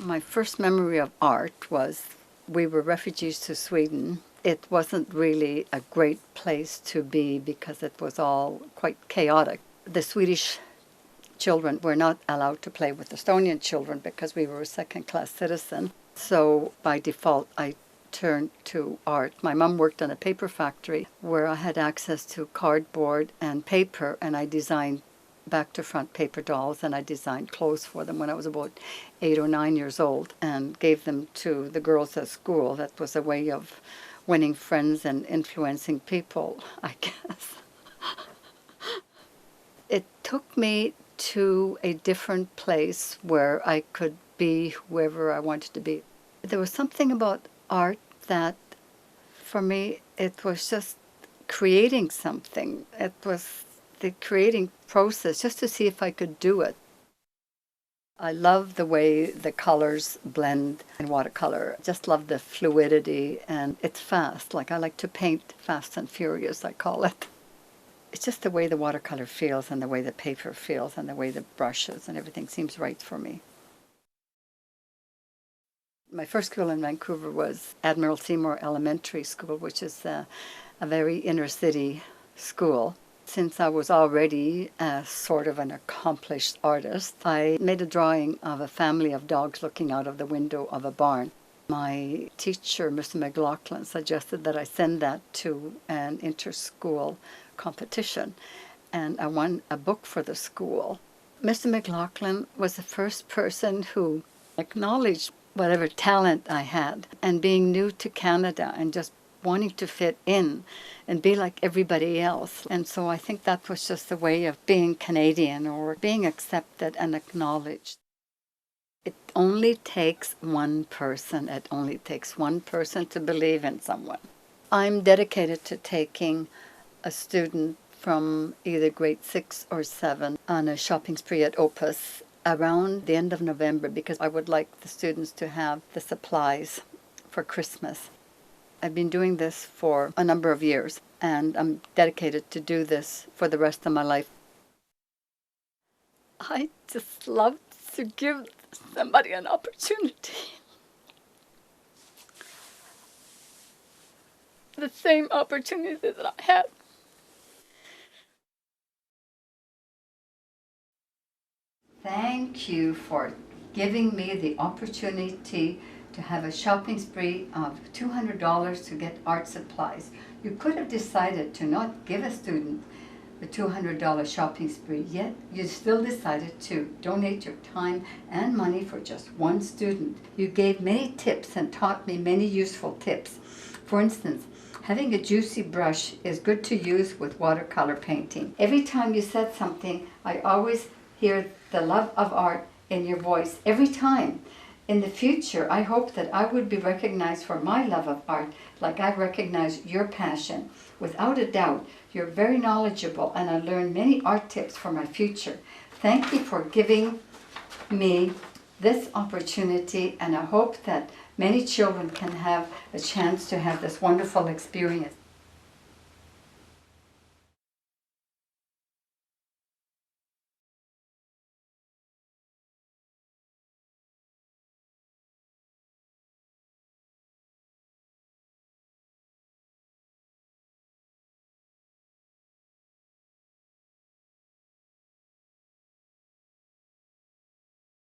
My first memory of art was we were refugees to Sweden. It wasn't really a great place to be because it was all quite chaotic. The Swedish children were not allowed to play with Estonian children because we were a second-class citizen. So by default, I turned to art. My mom worked in a paper factory where I had access to cardboard and paper, and I designed back-to-front paper dolls, and I designed clothes for them when I was about 8 or 9 years old and gave them to the girls at school. That was a way of winning friends and influencing people, I guess. It took me to a different place where I could be whoever I wanted to be. There was something about art that, for me, it was just creating something. It was the creating process, just to see if I could do it. I love the way the colors blend in watercolor. I just love the fluidity, and it's fast. Like, I like to paint fast and furious, I call it. It's just the way the watercolor feels and the way the paper feels and the way the brushes and everything seems right for me. My first school in Vancouver was Admiral Seymour Elementary School, which is a very inner city school. Since I was already sort of an accomplished artist, I made a drawing of a family of dogs looking out of the window of a barn. My teacher, Mr. McLaughlin, suggested that I send that to an inter-school competition, and I won a book for the school. Mr. McLaughlin was the first person who acknowledged whatever talent I had, and being new to Canada and just wanting to fit in and be like everybody else. And so I think that was just a way of being Canadian or being accepted and acknowledged. It only takes one person. It only takes one person to believe in someone. I'm dedicated to taking a student from either grade 6 or 7 on a shopping spree at Opus around the end of November, because I would like the students to have the supplies for Christmas. I've been doing this for a number of years, and I'm dedicated to do this for the rest of my life. I just love to give somebody an opportunity. The same opportunity that I had. Thank you for giving me the opportunity to have a shopping spree of $200 to get art supplies. You could have decided to not give a student the $200 shopping spree, yet you still decided to donate your time and money for just one student. You gave many tips and taught me many useful tips. For instance, having a juicy brush is good to use with watercolor painting. Every time you said something, I always hear the love of art in your voice, every time. In the future, I hope that I would be recognized for my love of art like I recognize your passion. Without a doubt, you're very knowledgeable, and I learned many art tips for my future. Thank you for giving me this opportunity, and I hope that many children can have a chance to have this wonderful experience.